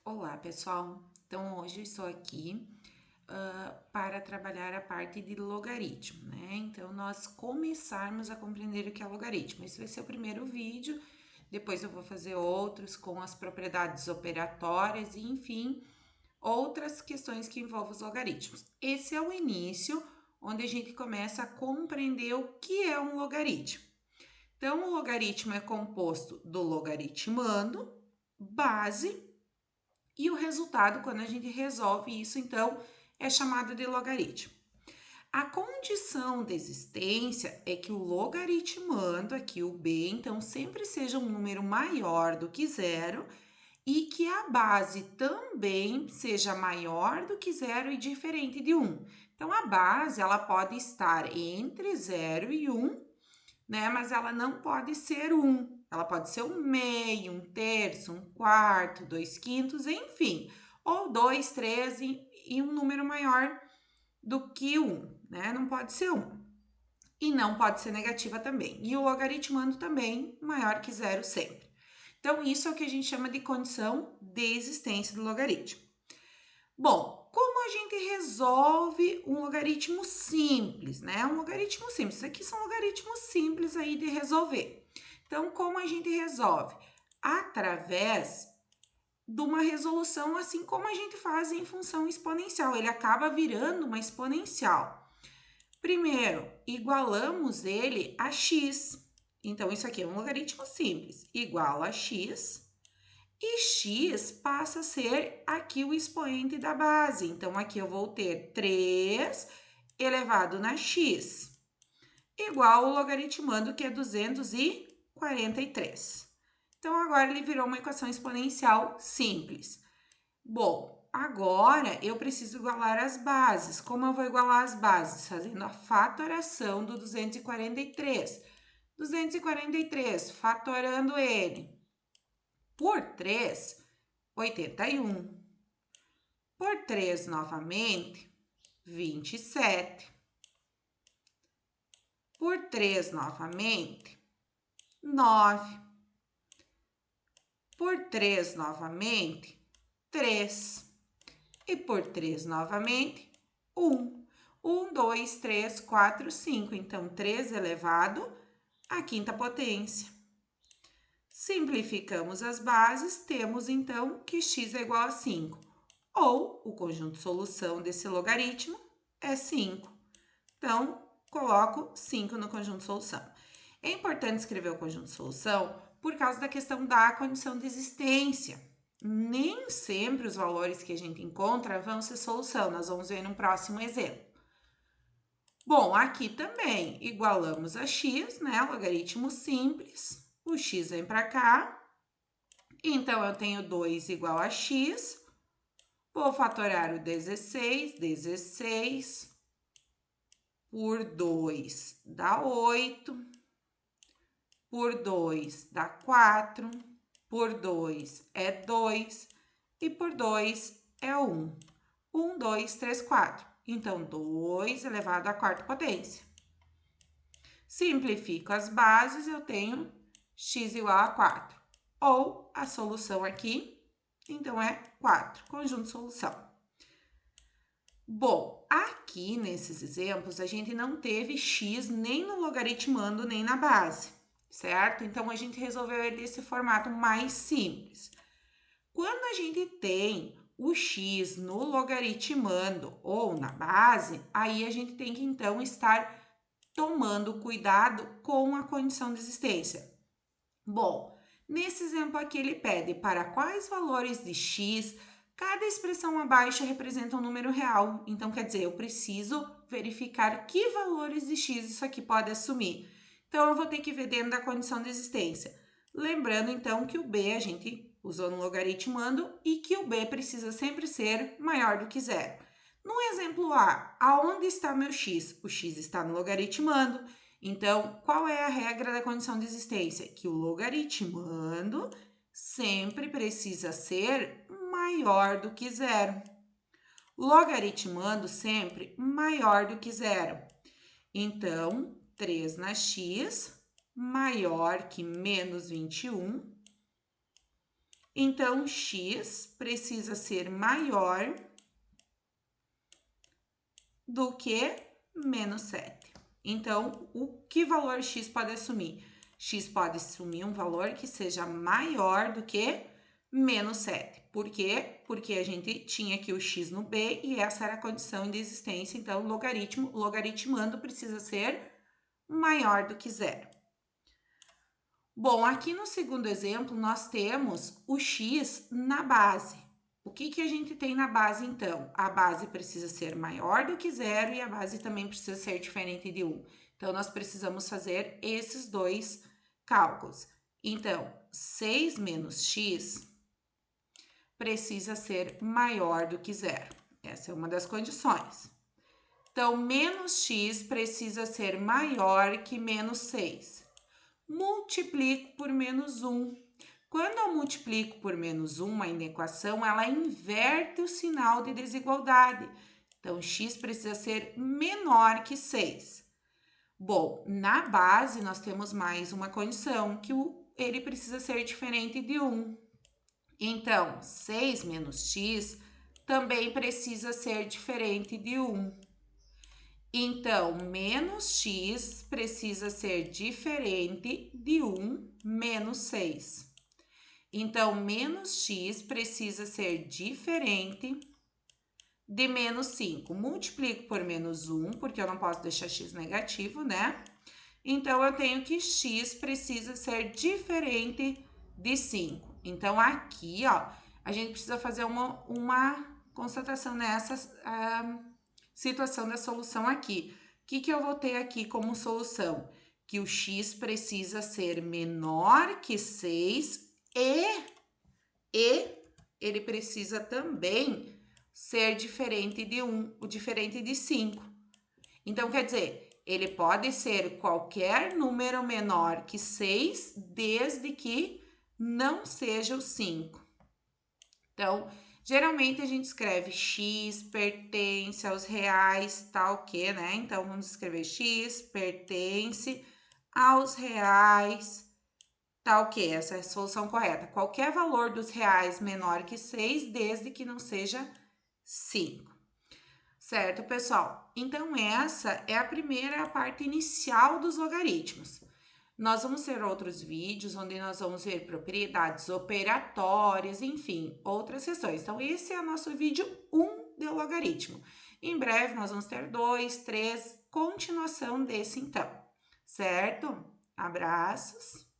Olá, pessoal! Então, hoje eu estou aqui para trabalhar a parte de logaritmo, né? Então, nós começarmos a compreender o que é logaritmo. Esse vai ser o primeiro vídeo, depois eu vou fazer outros com as propriedades operatórias e, enfim, outras questões que envolvem os logaritmos. Esse é o início, onde a gente começa a compreender o que é um logaritmo. Então, o logaritmo é composto do logaritmando, base, e o resultado, quando a gente resolve isso, então, é chamado de logaritmo. A condição de existência é que o logaritmando, aqui o b, então, sempre seja um número maior do que zero e que a base também seja maior do que zero e diferente de 1. Então, a base, ela pode estar entre 0 e 1, né? Mas ela não pode ser 1. Ela pode ser um meio, um terço, um quarto, 2/5, enfim. Ou 2, 3 e um número maior do que 1, né? Não pode ser 1. E não pode ser negativa também. E o logaritmando também maior que zero sempre. Então, isso é o que a gente chama de condição de existência do logaritmo. Bom, como a gente resolve um logaritmo simples, né? Um logaritmo simples. Isso aqui são logaritmos simples aí de resolver. Então, como a gente resolve? Através de uma resolução, assim como a gente faz em função exponencial. Ele acaba virando uma exponencial. Primeiro, igualamos ele a x. Então, isso aqui é um logaritmo simples. Igual a x. E x passa a ser aqui o expoente da base. Então, aqui eu vou ter 3 elevado na x, igual o logaritmando, que é 243. Então, agora ele virou uma equação exponencial simples. Bom, agora eu preciso igualar as bases. Como eu vou igualar as bases? Fazendo a fatoração do 243. 243, fatorando ele por 3, 81. Por 3 novamente, 27. Por 3 novamente, 9. Por 3 novamente, 3. E por 3 novamente, 1. 1, 2, 3, 4, 5. Então, 3 elevado à quinta potência. Simplificamos as bases, temos então que x é igual a 5. Ou o conjunto de solução desse logaritmo é 5. Então, coloco 5 no conjunto de solução. É importante escrever o conjunto de solução por causa da questão da condição de existência. Nem sempre os valores que a gente encontra vão ser solução, nós vamos ver no próximo exemplo. Bom, aqui também igualamos a x, né? Logaritmo simples. O x vem para cá. Então, eu tenho 2 igual a x. Vou fatorar o 16. 16 por 2 dá 8. Por 2 dá 4. Por 2 é 2. E por 2 é 1. 1, 2, 3, 4. Então, 2 elevado à quarta potência. Simplifico as bases, eu tenho x igual a 4. Ou a solução aqui, então, é 4. Conjunto de solução. Bom, aqui nesses exemplos, a gente não teve x nem no logaritmando, nem na base, certo? Então, a gente resolveu ele desse formato mais simples. Quando a gente tem o x no logaritmando ou na base, aí a gente tem que, então, estar tomando cuidado com a condição de existência. Bom, nesse exemplo aqui, ele pede para quais valores de x cada expressão abaixo representa um número real. Então, quer dizer, eu preciso verificar que valores de x isso aqui pode assumir. Então, eu vou ter que ver dentro da condição de existência. Lembrando, então, que o b a gente usou no logaritmando e que o b precisa sempre ser maior do que zero. No exemplo A, aonde está meu x? O x está no logaritmando. Então, qual é a regra da condição de existência? Que o logaritmando sempre precisa ser maior do que zero. Logaritmando sempre maior do que zero. Então, 3 na x maior que menos 21 Então, x precisa ser maior do que menos 7. Então, o que valor x pode assumir? X pode assumir um valor que seja maior do que menos 7. Por quê? Porque a gente tinha aqui o x no b e essa era a condição de existência. Então, logaritmando precisa ser maior do que zero. Bom, aqui no segundo exemplo, nós temos o x na base. O que a gente tem na base, então? A base precisa ser maior do que zero e a base também precisa ser diferente de 1. Então, nós precisamos fazer esses dois cálculos. Então, 6 menos x precisa ser maior do que zero. Essa é uma das condições. Então, menos x precisa ser maior que menos 6. Multiplico por menos 1. Quando eu multiplico por menos 1 aí na equação, ela inverte o sinal de desigualdade. Então, x precisa ser menor que 6. Bom, na base, nós temos mais uma condição, que ele precisa ser diferente de 1. Então, 6 menos x também precisa ser diferente de 1. Então, menos x precisa ser diferente de 1 menos 6. Então, menos x precisa ser diferente de menos 5. Multiplico por menos 1, porque eu não posso deixar x negativo, né? Então, eu tenho que x precisa ser diferente de 5. Então, aqui, ó, a gente precisa fazer uma constatação nessa situação da solução aqui. O que eu vou ter aqui como solução? Que o x precisa ser menor que 6 e ele precisa também ser diferente de 1, diferente de 5. Então, quer dizer, ele pode ser qualquer número menor que 6, desde que não seja o 5. Então, geralmente a gente escreve x pertence aos reais, tal que, né? Então, vamos escrever x pertence aos reais, tal que. Essa é a solução correta. Qualquer valor dos reais menor que 6, desde que não seja 5. Certo, pessoal? Então, essa é a primeira parte inicial dos logaritmos. Nós vamos ter outros vídeos onde nós vamos ver propriedades operatórias, enfim, outras questões. Então, esse é o nosso vídeo 1 de logaritmo. Em breve, nós vamos ter 2, 3, continuação desse então, certo? Abraços!